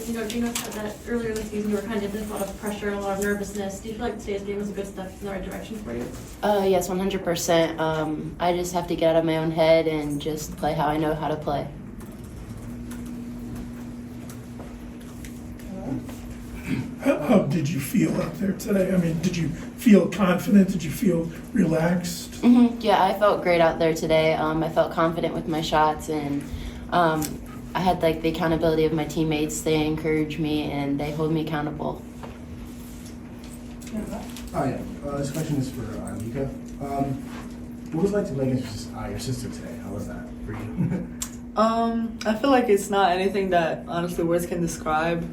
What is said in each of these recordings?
you know said that earlier in the season you were kind of under a lot of pressure and a lot of nervousness. Do you feel like today's game was a good step in the right direction for you? Yes, 100%. I just have to get out of my own head and just play how I know how to play. How did you feel out there today? I mean, did you feel confident? Did you feel relaxed? Mm-hmm. Yeah, I felt great out there today. I felt confident with my shots, and I had like the accountability of my teammates. They encourage me and they hold me accountable. This question is for Nika. What was it like to play against your sister today? How was that for you? I feel like it's not anything that honestly words can describe.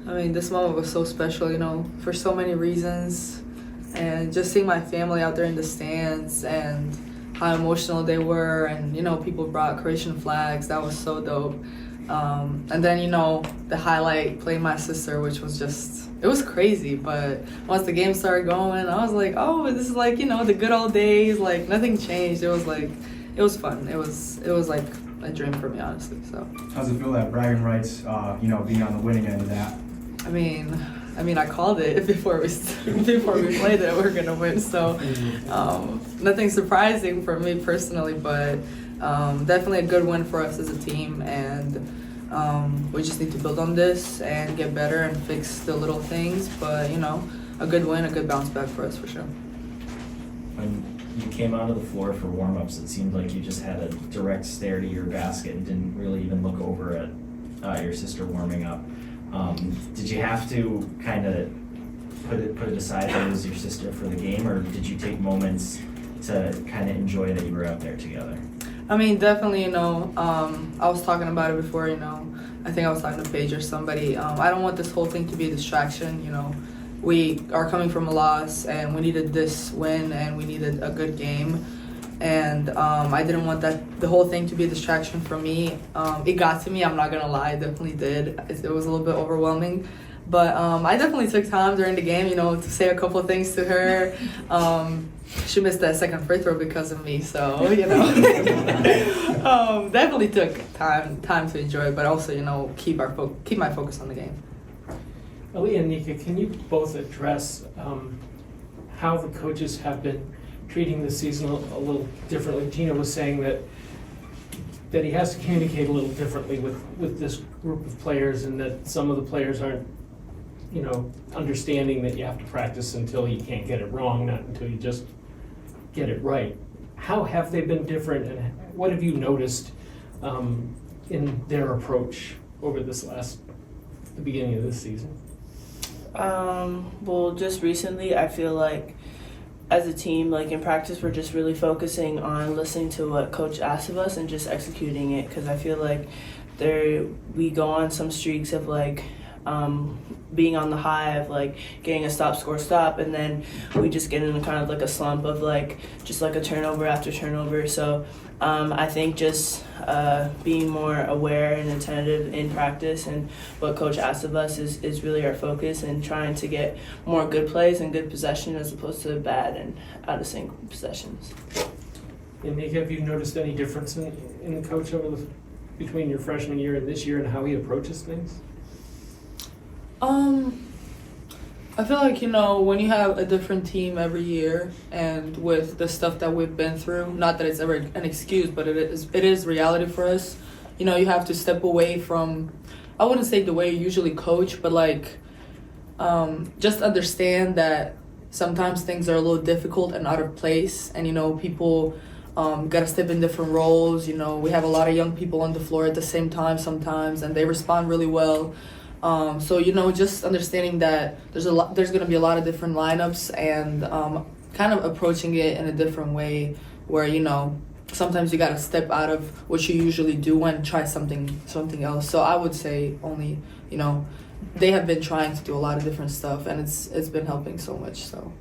I mean, this moment was so special, you know, for so many reasons. And just seeing my family out there in the stands and how emotional they were, and, you know, people brought Croatian flags. That was so dope. And then, you know, the highlight playing my sister, which was just, it was crazy. But once the game started going, I was like, oh, this is like, you know, the good old days. Like, nothing changed. It was like, it was fun. It was like a dream for me, honestly. So how's it feel that bragging rights, you know, being on the winning end of that? I mean, I called it before we played that we were gonna win. So nothing surprising for me personally, but definitely a good win for us as a team. And we just need to build on this and get better and fix the little things. But you know, a good win, a good bounce back for us for sure. When you came onto the floor for warm-ups, it seemed like you just had a direct stare to your basket and didn't really even look over at your sister warming up. Did you have to kind of put it aside that it was your sister for the game, or did you take moments to kind of enjoy that you were out there together? I mean, definitely, you know, I was talking about it before, you know, I think I was talking to Paige or somebody. I don't want this whole thing to be a distraction, you know. We are coming from a loss, and we needed this win, and we needed a good game. And I didn't want the whole thing to be a distraction for me. It got to me, I'm not gonna lie, it definitely did. It was a little bit overwhelming. But I definitely took time during the game, you know, to say a couple of things to her. She missed that second free throw because of me, so, you know. Definitely took time to enjoy it, but also, you know, keep my focus on the game. Aaliyah and Nika, can you both address how the coaches have been treating the season a little differently? Tina was saying that he has to communicate a little differently with this group of players, and that some of the players aren't, you know, understanding that you have to practice until you can't get it wrong, not until you just get it right. How have they been different, and what have you noticed in their approach over the beginning of this season? Well, just recently, I feel like as a team, like in practice, we're just really focusing on listening to what coach asks of us and just executing it. Because I feel like we go on some streaks of like being on the high of like getting a stop, and then we just get in kind of like a slump of like just like a turnover after turnover. So I think just being more aware and attentive in practice and what coach asks of us is really our focus, and trying to get more good plays and good possession as opposed to bad and out of sync possessions. And Nika, have you noticed any difference in the coach between your freshman year and this year, and how he approaches things? I feel like, you know, when you have a different team every year, and with the stuff that we've been through, not that it's ever an excuse, but it is reality for us. You know, you have to step away from, I wouldn't say the way you usually coach, but like just understand that sometimes things are a little difficult and out of place, and, you know, people gotta step in different roles. You know, we have a lot of young people on the floor at the same time sometimes, and they respond really well. So, you know, just understanding that there's going to be a lot of different lineups, and kind of approaching it in a different way where, you know, sometimes you got to step out of what you usually do and try something else. So I would say only, you know, they have been trying to do a lot of different stuff, and it's been helping so much. So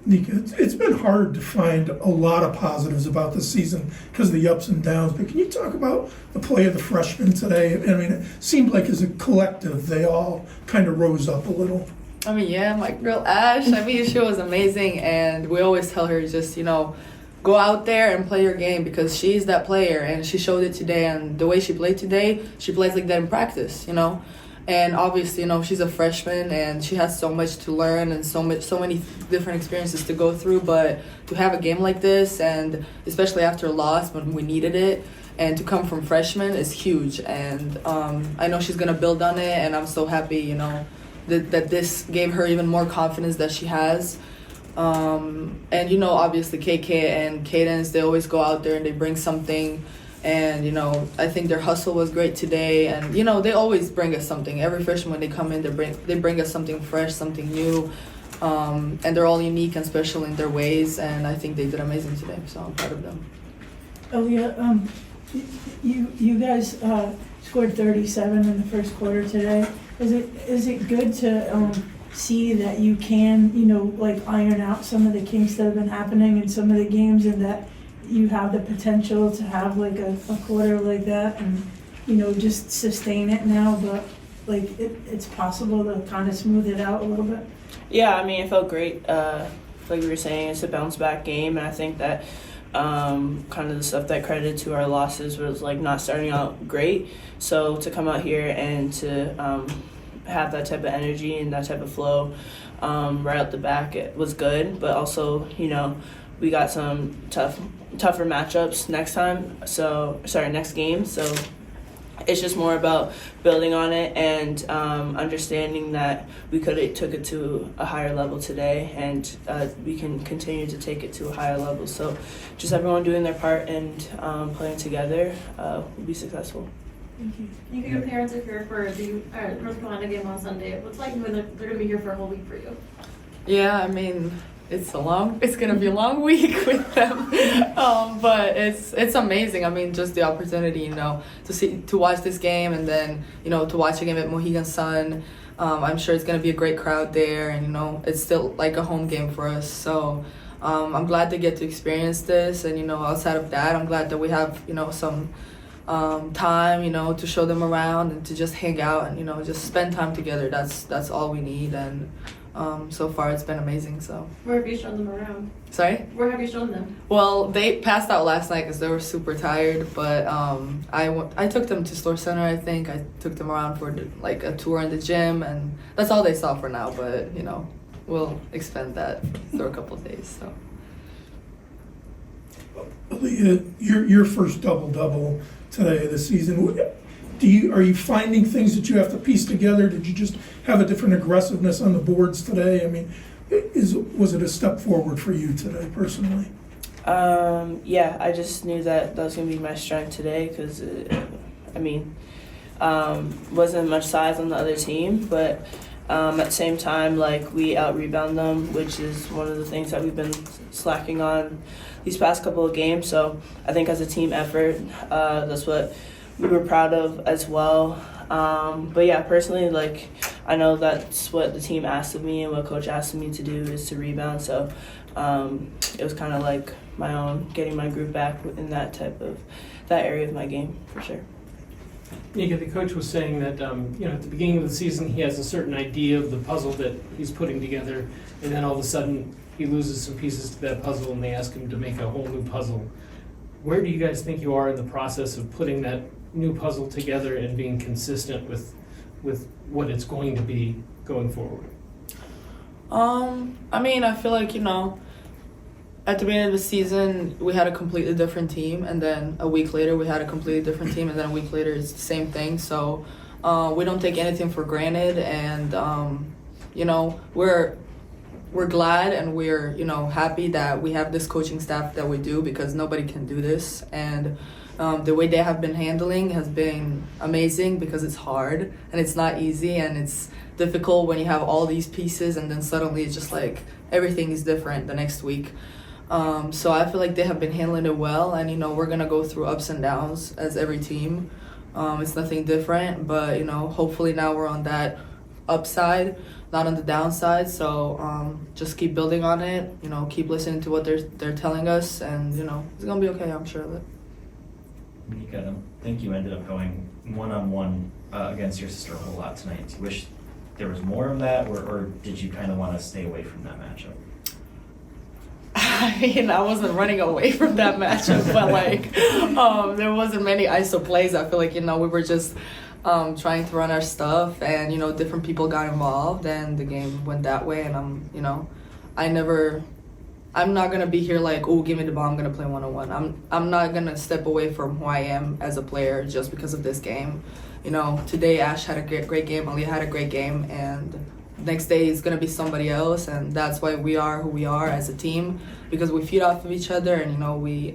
Nika, it's been hard to find a lot of positives about this season because of the ups and downs, but can you talk about the play of the freshmen today? I mean, it seemed like as a collective, they all kind of rose up a little. I mean, yeah, my girl Ash, I mean, she was amazing, and we always tell her just, you know, go out there and play your game, because she's that player, and she showed it today, and the way she played today, she plays like that in practice, you know. And obviously, you know, she's a freshman and she has so much to learn and so many different experiences to go through. But to have a game like this, and especially after a loss when we needed it, and to come from freshmen is huge. And I know she's gonna build on it, and I'm so happy, you know, that this gave her even more confidence that she has. And you know, obviously KK and Cadence, they always go out there and they bring something. And, you know, I think their hustle was great today. And, you know, they always bring us something. Every freshman, when they come in, they bring us something fresh, something new. And they're all unique and special in their ways. And I think they did amazing today. So I'm proud of them. Aaliyah, you guys scored 37 in the first quarter today. Is it good to see that you can, you know, like iron out some of the kinks that have been happening in some of the games, and that you have the potential to have like a quarter like that and, you know, just sustain it now, but like it's possible to kind of smooth it out a little bit? Yeah, I mean, it felt great. Like we were saying, it's a bounce back game, and I think that kind of the stuff that credited to our losses was like not starting out great. So to come out here and to have that type of energy and that type of flow right out the back, it was good. But also, you know, we got some tougher matchups next game. So it's just more about building on it and understanding that we could have took it to a higher level today, and we can continue to take it to a higher level. So just everyone doing their part and playing together will be successful. Thank you. You can your parents are here for the North Carolina game on Sunday. What's like when they're going to be here for a whole week for you? Yeah, I mean, it's gonna be a long week with them, but it's amazing. I mean, just the opportunity, you know, to watch this game, and then, you know, to watch a game at Mohegan Sun. I'm sure it's gonna be a great crowd there, and, you know, it's still like a home game for us. So I'm glad to get to experience this, and, you know, outside of that, I'm glad that we have, you know, some time, you know, to show them around and to just hang out and, you know, just spend time together. That's all we need. And so far it's been amazing. So Where have you shown them around? Sorry? Where have you shown them? Well, they passed out last night because they were super tired, but I took them to Store Center. I think I took them around for like a tour in the gym, and that's all they saw for now. But, you know, we'll expand that for a couple of days. So Aaliyah, your first double today this season. Are you finding things that you have to piece together? Did you just have a different aggressiveness on the boards today? I mean, was it a step forward for you today personally? Yeah, I just knew that was going to be my strength today because, wasn't much size on the other team, but at the same time, like, we out-rebound them, which is one of the things that we've been slacking on these past couple of games. So I think as a team effort, that's what we were proud of as well. But yeah, personally, like, I know that's what the team asked of me and what coach asked me to do is to rebound. So it was kind of like my own getting my group back in that area of my game for sure. Nika, the coach was saying that at the beginning of the season he has a certain idea of the puzzle that he's putting together, and then all of a sudden he loses some pieces to that puzzle and they ask him to make a whole new puzzle. Where do you guys think you are in the process of putting that new puzzle together and being consistent with what it's going to be going forward? I feel like, at the beginning of the season we had a completely different team, and then a week later we had a completely different team, and then a week later it's the same thing. So we don't take anything for granted, and we're glad and we're happy that we have this coaching staff that we do, because nobody can do this. And the way they have been handling has been amazing, because it's hard and it's not easy and it's difficult when you have all these pieces and then suddenly it's just like everything is different the next week. So I feel like they have been handling it well, and we're gonna go through ups and downs as every team. It's nothing different, but hopefully now we're on that upside, not on the downside. So just keep building on it, keep listening to what they're telling us, and it's gonna be okay, I'm sure of it. Nika, I think you ended up going one-on-one against your sister a whole lot tonight. Do you wish there was more of that, or did you kind of want to stay away from that matchup? I wasn't running away from that matchup, but there wasn't many ISO plays. I feel like, we were just trying to run our stuff, and different people got involved, and the game went that way. And I'm not gonna be here like, oh, give me the ball, I'm gonna play one-on-one. I'm not gonna step away from who I am as a player just because of this game. Today Ash had a great game, Aaliyah had a great game, and next day is gonna be somebody else, and that's why we are who we are as a team, because we feed off of each other, and we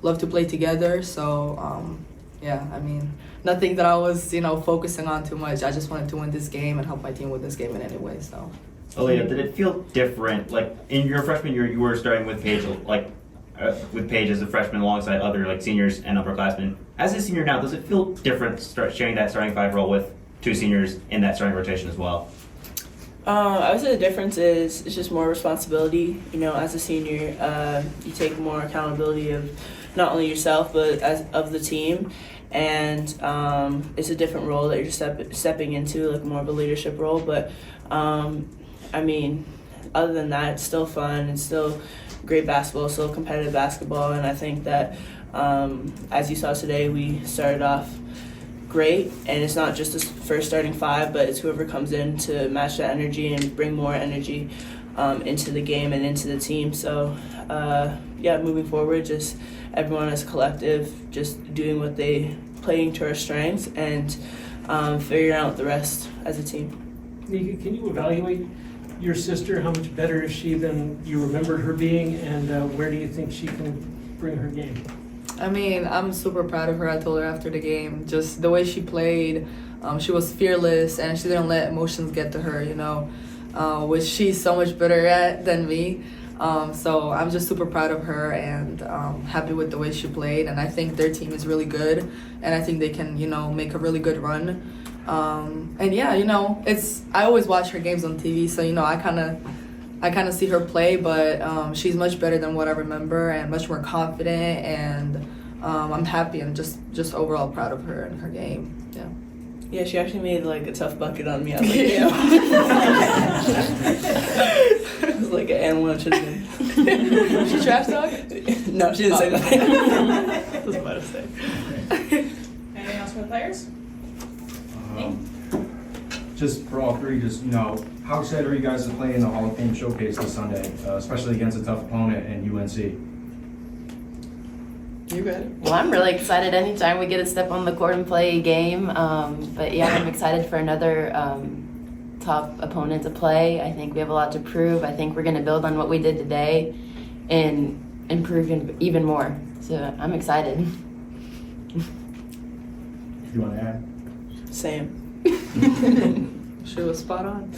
love to play together. So yeah, I mean, nothing that I was focusing on too much. I just wanted to win this game and help my team with this game in any way. So. Aaliyah, did it feel different? Like in your freshman year, you were starting with Paige, with Paige as a freshman alongside other seniors and upperclassmen. As a senior now, does it feel different sharing that starting 5 role with 2 seniors in that starting rotation as well? I would say the difference is it's just more responsibility. As a senior, you take more accountability of not only yourself but of the team, and it's a different role that you're stepping into, like more of a leadership role. But I mean, other than that, it's still fun. It's still great basketball, still competitive basketball, and I think that as you saw today, we started off great, and it's not just the first starting 5, but it's whoever comes in to match that energy and bring more energy into the game and into the team. So yeah, moving forward, just everyone as a collective, just doing what they playing to our strengths and figuring out the rest as a team. Nika, can you evaluate your sister? How much better is she than you remembered her being, and where do you think she can bring her game? I mean, I'm super proud of her. I told her after the game, just the way she played, she was fearless, and she didn't let emotions get to her, which she's so much better at than me. So I'm just super proud of her and happy with the way she played. And I think their team is really good, and I think they can, make a really good run. And yeah, I always watch her games on TV, so I kind of see her play, but she's much better than what I remember and much more confident, and I'm happy and just overall proud of her and her game. Yeah. Yeah, she actually made a tough bucket on me. I was like, yeah. It was like an and-one should have been. She trash talk? No, she didn't say nothing. I was about to say. Anything else for the players? Just for all 3, how excited are you guys to play in the Hall of Fame showcase this Sunday, especially against a tough opponent in UNC? You ready? Well, I'm really excited anytime we get to step on the court and play a game. But yeah, I'm excited for another top opponent to play. I think we have a lot to prove. I think we're going to build on what we did today and improve even more. So I'm excited. You want to add? Same. She was spot on.